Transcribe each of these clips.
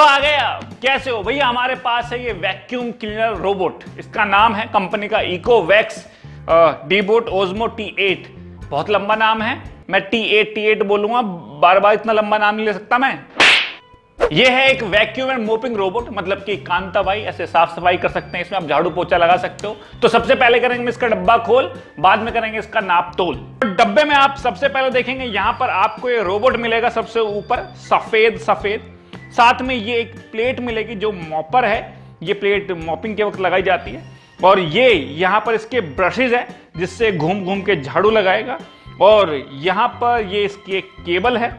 आ गए आप। कैसे हो भैया? हमारे पास है ये वैक्यूम क्लीनर रोबोट। इसका नाम है कंपनी का इकोवैक्स डीबोट ओस्मो T8। बहुत लंबा नाम है, मैं T8 बोलूंगा, बार बार इतना लंबा नाम नहीं ले सकता मैं। ये है एक वैक्यूम एंड मोपिंग रोबोट, मतलब कि कांता भाई ऐसे साफ सफाई कर सकते हैं, इसमें आप झाड़ू पोछा लगा सकते हो। तो सबसे पहले करेंगे इसका डब्बा खोल, बाद में करेंगे इसका नाप तोल। तो डब्बे में आप सबसे पहले देखेंगे यहां पर आपको ये रोबोट मिलेगा सबसे ऊपर सफेद सफेद, साथ में ये एक प्लेट मिलेगी जो मॉपर है, ये प्लेट मॉपिंग के वक्त लगाई जाती है। और ये यहाँ पर इसके ब्रशेज है जिससे घूम घूम के झाड़ू लगाएगा। और यहाँ पर ये इसकी एक केबल है,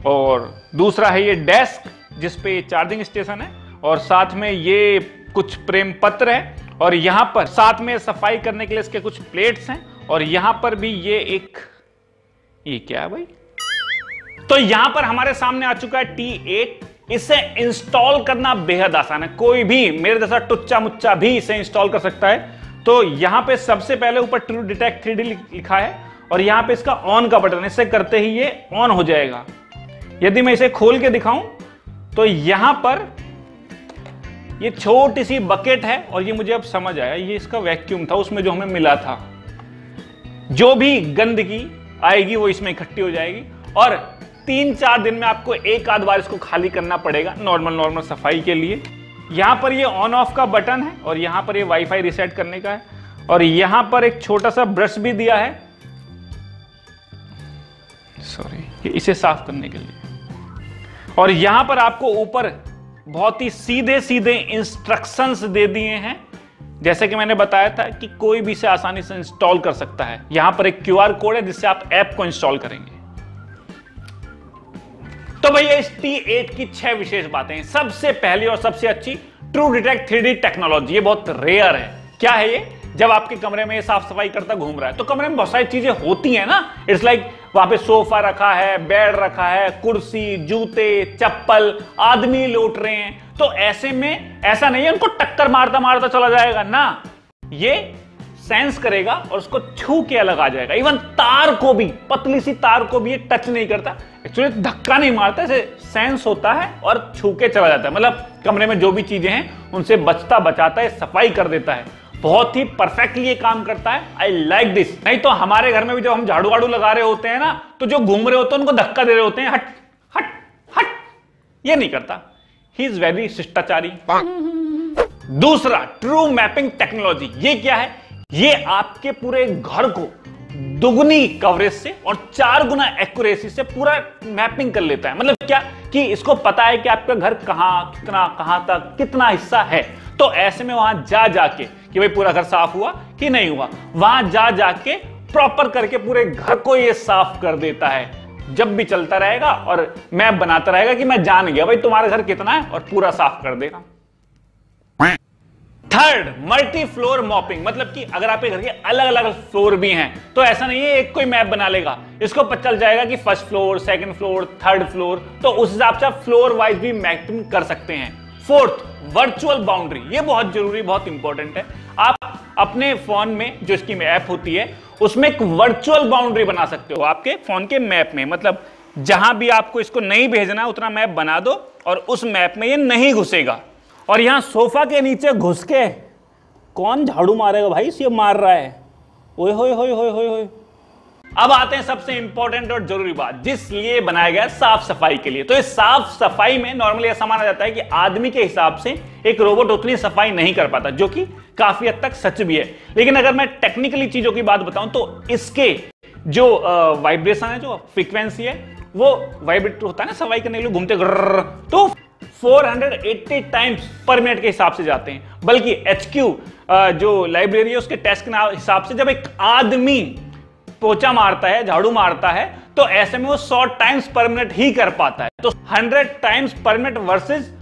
और दूसरा है ये डेस्क जिस पे चार्जिंग स्टेशन है, और साथ में ये कुछ प्रेम पत्र है, और यहाँ पर साथ में सफाई करने के लिए इसके कुछ प्लेट्स हैं, और यहाँ पर भी ये क्या है भाई? तो यहाँ पर हमारे सामने आ चुका है T8। इसे इंस्टॉल करना बेहद आसान है, कोई भी मेरे जैसा टुच्चा मुच्चा भी इसे इंस्टॉल कर सकता है। तो यहाँ पे सबसे पहले ऊपर ट्रू डिटेक्ट 3D लिखा है, और यहाँ पे इसका ऑन का बटन, इसे करते ही ये ऑन हो जाएगा। यदि मैं इसे खोल के दिखाऊं तो यहां पर ये छोटी सी बकेट है, और ये मुझे अब समझ आया, ये इसका वैक्यूम था उसमें जो हमें मिला था। जो भी गंदगी आएगी वो इसमें इकट्ठी हो जाएगी, और 3-4 दिन में आपको एक आध बार इसको खाली करना पड़ेगा नॉर्मल सफाई के लिए। यहां पर ये ऑन ऑफ का बटन है, और यहां पर ये वाईफाई रीसेट करने का है, और यहां पर एक छोटा सा ब्रश भी दिया है, सॉरी, इसे साफ करने के लिए। और यहां पर आपको ऊपर बहुत ही सीधे सीधे इंस्ट्रक्शंस दे दिए हैं, जैसे कि मैंने बताया था कि कोई भी इसे आसानी से इंस्टॉल कर सकता है। यहां पर एक QR कोड है जिससे आप ऐप को इंस्टॉल करेंगे। तो भैया इस T8 की 6 विशेष बातें हैं। सबसे पहली और सबसे अच्छी, ट्रू डिटेक्ट 3D टेक्नोलॉजी। ये बहुत रेयर है। क्या है ये? जब आपके कमरे में साफ सफाई करता घूम रहा है तो कमरे में बहुत सारी चीजें होती हैं ना। इट्स लाइक वहां पे सोफा रखा है, बेड रखा है, कुर्सी, जूते, चप्पल, आदमी लौट रहे हैं। तो ऐसे में ऐसा नहीं है उनको टक्कर मारता मारता चला जाएगा ना, ये सेंस करेगा और उसको छू के अलग आ जाएगा। इवन तार को भी, पतली सी तार को भी ये टच नहीं करता, एक्चुअली धक्का नहीं मारता, इसे सेंस होता है और छू के चला जाता है। मतलब कमरे में जो भी चीजें हैं उनसे बचता बचाता है, सफाई कर देता है। बहुत ही परफेक्टली ये काम करता है। I like this. नहीं तो हमारे घर में भी जब हम झाड़ू वाड़ू लगा रहे होते हैं ना, तो जो घूम रहे होते हैं उनको धक्का दे रहे होते हैं, हट हट हट, ये नहीं करता। ही इज वेरी शिष्टाचारी। दूसरा, ट्रू मैपिंग टेक्नोलॉजी। ये क्या है? ये आपके पूरे घर को दुगनी कवरेज से और 4 गुना एक्यूरेसी से पूरा मैपिंग कर लेता है। मतलब क्या कि इसको पता है कि आपका घर कहां तक कितना हिस्सा है। तो ऐसे में वहां जा जाके कि भाई पूरा घर साफ हुआ कि नहीं हुआ, वहां जा जाके प्रॉपर करके पूरे घर को ये साफ कर देता है। जब भी चलता रहेगा और मैप बनाता रहेगा कि मैं जान गया भाई तुम्हारा घर कितना है, और पूरा साफ कर देगा। Third, multi floor mopping. मतलब कि अगर आपके घर के अलग अलग फ्लोर भी हैं तो ऐसा नहीं है एक कोई मैप बना लेगा, इसको पता चल जाएगा कि first floor, second floor, third floor, तो उस हिसाब से आप फ्लोर वाइज भी मैपिंग कर सकते हैं। Fourth, virtual boundary. ये बहुत जरूरी, बहुत इंपॉर्टेंट है। आप अपने फोन में जो इसकी ऐप होती है उसमें एक वर्चुअल बाउंड्री बना सकते हो आपके फोन के मैप में। मतलब जहां भी आपको इसको नहीं भेजना उतना मैप बना दो और उस मैप में ये नहीं घुसेगा। और यहां सोफा के नीचे घुस के कौन झाड़ू मारेगा भाई, ये मार रहा है। ओए होए होए होए होए होए। अब आते हैं सबसे इंपॉर्टेंट और जरूरी बात, जिस लिए बनाया गया साफ सफाई के लिए। तो इस साफ सफाई में नॉर्मली ऐसा माना जाता है कि आदमी के हिसाब से एक रोबोट उतनी सफाई नहीं कर पाता, जो कि काफी हद तक सच भी है। लेकिन अगर मैं टेक्निकली चीजों की बात बताऊं तो इसके जो वाइब्रेशन है, जो फ्रीक्वेंसी है, वो वाइब्रेट होता है ना सफाई करने के लिए घूमते, तो 480 टाइम्स पर मिनट के हिसाब से जाते हैं। बल्कि HQ जो लाइब्रेरी है उसके टेस्ट के हिसाब से जब एक आदमी पोछा मारता है, झाड़ू मारता है, तो ऐसे में वो 100 टाइम्स पर मिनट ही कर पाता है। तो 100 टाइम्स पर मिनट वर्सेस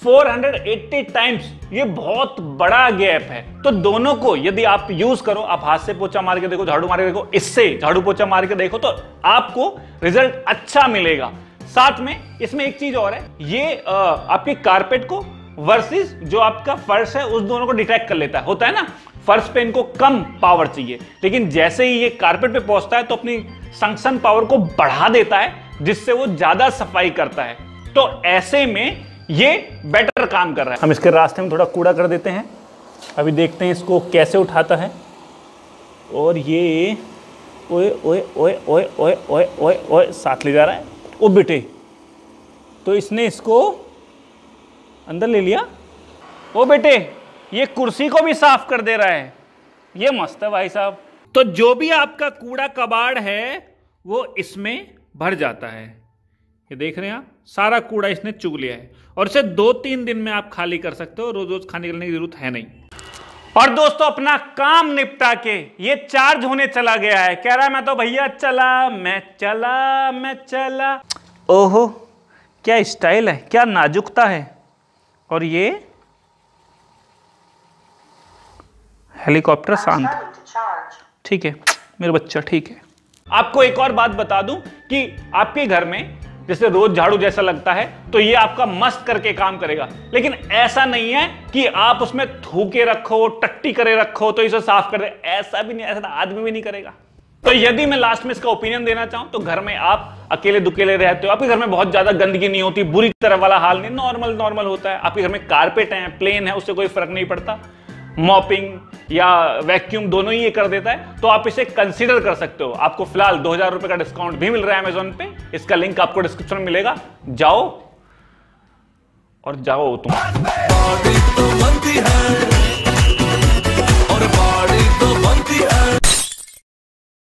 480 टाइम्स, ये बहुत बड़ा गैप है। तो दोनों को यदि आप यूज करो, आप हाथ से पोछा मार के देखो, झाड़ू मार के देखो, इससे झाड़ू पोछा मार के देखो, तो आपको रिजल्ट अच्छा मिलेगा। साथ में इसमें एक चीज और है, ये आपके कारपेट को वर्सेस जो आपका फर्श है उस दोनों को डिटेक्ट कर लेता है। होता है ना, फर्श पे इनको कम पावर चाहिए, लेकिन जैसे ही ये कारपेट पे पहुंचता है तो अपनी संक्शन पावर को बढ़ा देता है, जिससे वो ज्यादा सफाई करता है। तो ऐसे में ये बेटर काम कर रहा है। हम इसके रास्ते में थोड़ा कूड़ा कर देते हैं। अभी देखते हैं इसको कैसे उठाता है। और ये ओए ओए ओए ओए ओए ओए ओए ओए साथ ले जा रहा है। ओ बेटे, तो इसने इसको अंदर ले लिया। ओ बेटे, ये कुर्सी को भी साफ कर दे रहा है। ये मस्त है भाई साहब। तो जो भी आपका कूड़ा कबाड़ है वो इसमें भर जाता है। ये देख रहे हैं आप, सारा कूड़ा इसने चुग लिया है और इसे 2-3 दिन में आप खाली कर सकते हो। रोज रोज खाने करने की जरूरत है नहीं। और दोस्तों, अपना काम निपटा के ये चार्ज होने चला गया है। कह रहा है मैं तो भैया चला, मैं चला, मैं चला। ओहो, क्या स्टाइल है, क्या नाजुकता है। और ये हेलीकॉप्टर शांत। ठीक है मेरे बच्चा, ठीक है। आपको एक और बात बता दूं कि आपके घर में जैसे रोज झाड़ू जैसा लगता है तो ये आपका मस्त करके काम करेगा, लेकिन ऐसा नहीं है कि आप उसमें थूके रखो, टट्टी करे रखो तो इसे साफ कर दे। ऐसा भी नहीं, ऐसा आदमी भी नहीं करेगा। तो यदि मैं लास्ट में इसका ओपिनियन देना चाहूं तो घर में आप अकेले दुकेले रहते हो, आपके घर में बहुत ज्यादा गंदगी नहीं होती, बुरी तरह वाला हाल नहीं, नॉर्मल होता है। आपके घर में कारपेट है, प्लेन है, उससे कोई फर्क नहीं पड़ता। मॉपिंग या वैक्यूम दोनों ही ये कर देता है, तो आप इसे कंसीडर कर सकते हो। आपको फिलहाल 2000 रुपए का डिस्काउंट भी मिल रहा है अमेजोन पे। इसका लिंक आपको डिस्क्रिप्शन में मिलेगा, जाओ और जाओ तुम।